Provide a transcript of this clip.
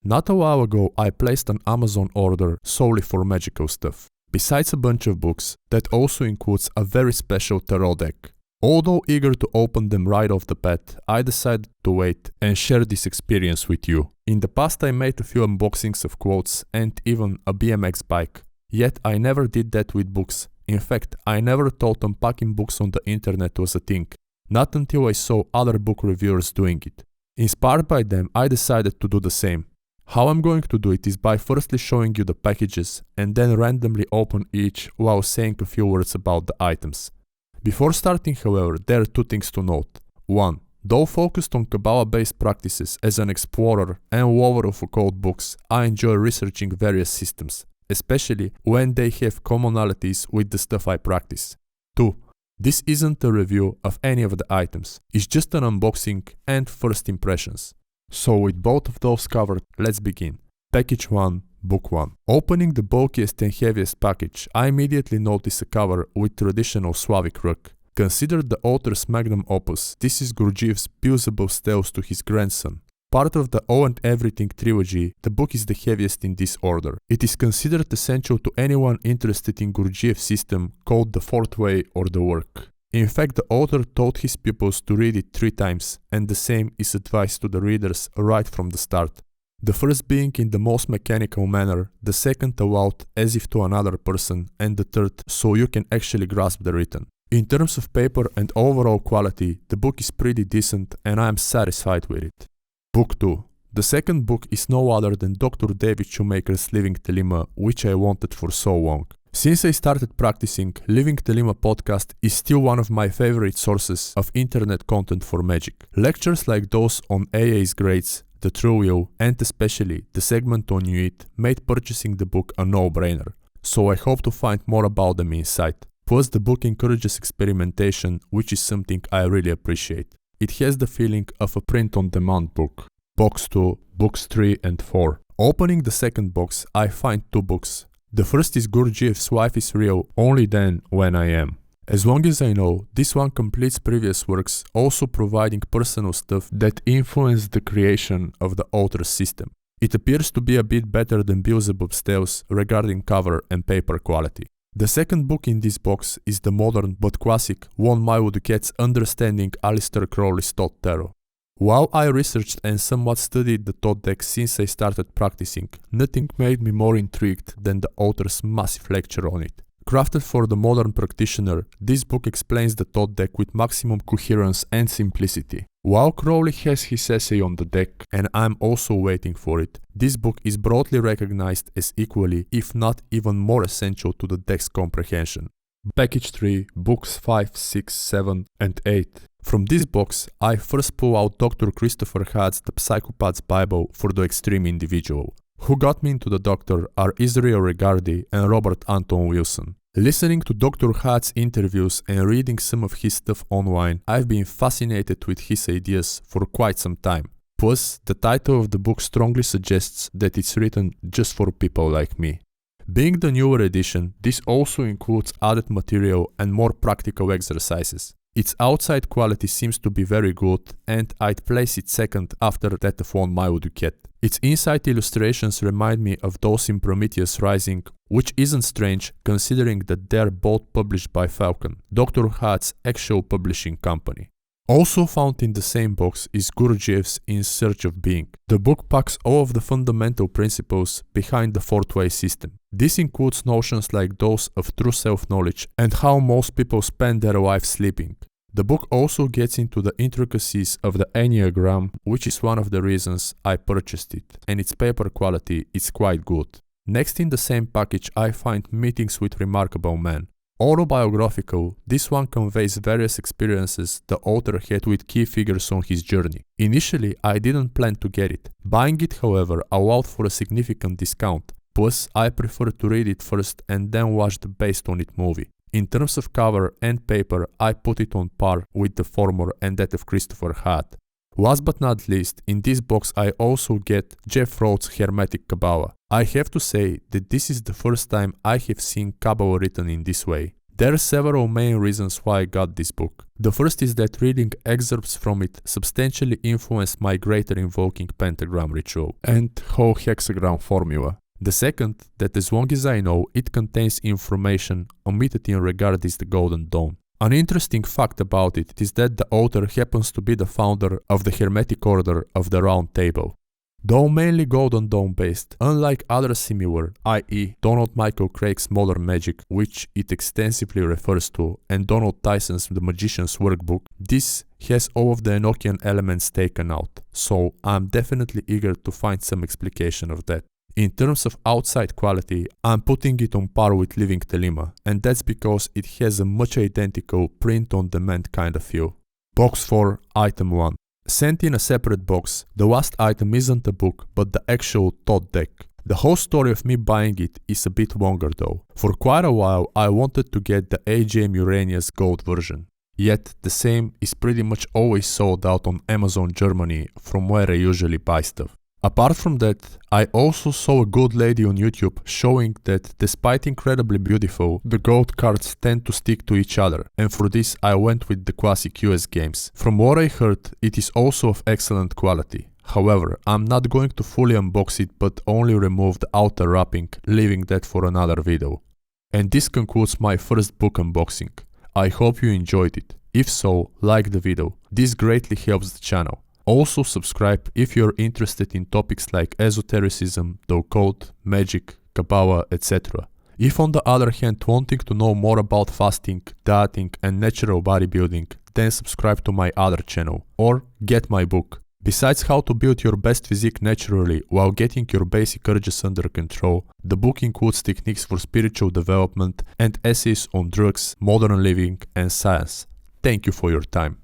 Not a while ago I placed an Amazon order solely for magical stuff. Besides a bunch of books, that also includes a very special tarot deck. Although eager to open them right off the bat, I decided to wait and share this experience with you. In the past I made a few unboxings of quotes and even a BMX bike. Yet I never did that with books. In fact, I never thought unpacking books on the internet was a thing. Not until I saw other book reviewers doing it. Inspired by them, I decided to do the same. How I'm going to do it is by firstly showing you the packages and then randomly open each while saying a few words about the items. Before starting, however, there are two things to note. 1. Though focused on Qabala-based practices as an explorer and lover of occult books, I enjoy researching various systems, especially when they have commonalities with the stuff I practice. 2. This isn't a review of any of the items, it's just an unboxing and first impressions. So with both of those covered, let's begin. Package 1, Book 1. Opening the bulkiest and heaviest package, I immediately notice a cover with traditional Slavic rug. Considered the author's magnum opus, this is Gurdjieff's Beelzebub tales to his grandson. Part of the All and Everything trilogy, the book is the heaviest in this order. It is considered essential to anyone interested in Gurdjieff's system called the Fourth Way or the Work. In fact, the author taught his pupils to read it 3 times, and the same is advised to the readers right from the start. The first being in the most mechanical manner, the second aloud as if to another person, and the third so you can actually grasp the written. In terms of paper and overall quality, the book is pretty decent and I am satisfied with it. Book 2. The second book is no other than Dr. David Shoemaker's Living Thelema, which I wanted for so long. Since I started practicing, Living Thelema podcast is still one of my favorite sources of internet content for magic. Lectures like those on AA's grades, the True Will, and especially the segment on Hyatt made purchasing the book a no-brainer, so I hope to find more about them inside. Plus the book encourages experimentation, which is something I really appreciate. It has the feeling of a print-on-demand book. Box 2, Books 3 and 4. Opening the second box, I find 2 books. The first is Gurdjieff's Life is Real, Only Then, When I Am. As long as I know, this one completes previous works, also providing personal stuff that influenced the creation of the author's system. It appears to be a bit better than Beelzebub's tales regarding cover and paper quality. The second book in this box is the modern but classic Lon Milo Duquette's Understanding Aleister Crowley's Thoth Tarot. While I researched and somewhat studied the Thoth deck since I started practicing, nothing made me more intrigued than the author's massive lecture on it. Crafted for the modern practitioner, this book explains the Thoth deck with maximum coherence and simplicity. While Crowley has his essay on the deck, and I'm also waiting for it, this book is broadly recognized as equally, if not even more essential to the deck's comprehension. Package 3, Books 5, 6, 7 and 8. From this box, I first pull out Dr. Christopher Hyatt's The Psychopath's Bible for the Extreme Individual. Who got me into the doctor are Israel Regardie and Robert Anton Wilson. Listening to Dr. Hyatt's interviews and reading some of his stuff online, I've been fascinated with his ideas for quite some time. Plus, the title of the book strongly suggests that it's written just for people like me. Being the newer edition, this also includes added material and more practical exercises. Its outside quality seems to be very good, and I'd place it second after that of Lon Milo Duquette. Its inside illustrations remind me of those in Prometheus Rising, which isn't strange considering that they're both published by Falcon, Dr. Hyatt's actual publishing company. Also found in the same box is Gurdjieff's In Search of Being. The book packs all of the fundamental principles behind the Fourth Way system. This includes notions like those of true self-knowledge and how most people spend their life sleeping. The book also gets into the intricacies of the Enneagram, which is one of the reasons I purchased it, and its paper quality is quite good. Next in the same package I find Meetings with Remarkable Men. Autobiographical, this one conveys various experiences the author had with key figures on his journey. Initially, I didn't plan to get it. Buying it, however, allowed for a significant discount. Plus, I prefer to read it first and then watch the based on it movie. In terms of cover and paper, I put it on par with the former and that of Christopher Hyatt. Last but not least, in this box I also get Jeff Rhoades' Hermetic Qabala. I have to say that this is the first time I have seen Qabala written in this way. There are several main reasons why I got this book. The first is that reading excerpts from it substantially influenced my greater invoking pentagram ritual and whole hexagram formula. The second, that as long as I know, it contains information omitted in regard is the Golden Dawn. An interesting fact about it is that the author happens to be the founder of the Hermetic Order of the Round Table. Though mainly Golden Dawn based, unlike other similar, i.e. Donald Michael Craig's Modern Magic, which it extensively refers to, and Donald Tyson's The Magician's Workbook, this has all of the Enochian elements taken out, so I'm definitely eager to find some explication of that. In terms of outside quality, I'm putting it on par with Living Thelema, and that's because it has a much identical print-on-demand kind of feel. Box 4, Item 1. Sent in a separate box, the last item isn't a book, but the actual Thoth deck. The whole story of me buying it is a bit longer though. For quite a while I wanted to get the AJ Murania's gold version. Yet the same is pretty much always sold out on Amazon Germany, from where I usually buy stuff. Apart from that, I also saw a good lady on YouTube showing that despite incredibly beautiful, the gold cards tend to stick to each other, and for this I went with the classic US games. From what I heard, it is also of excellent quality. However, I'm not going to fully unbox it but only remove the outer wrapping, leaving that for another video. And this concludes my first book unboxing. I hope you enjoyed it. If so, like the video. This greatly helps the channel. Also subscribe if you're interested in topics like esotericism, the occult, magic, Qabala, etc. If on the other hand wanting to know more about fasting, dieting and natural bodybuilding, then subscribe to my other channel or get my book. Besides how to build your best physique naturally while getting your basic urges under control, the book includes techniques for spiritual development and essays on drugs, modern living and science. Thank you for your time.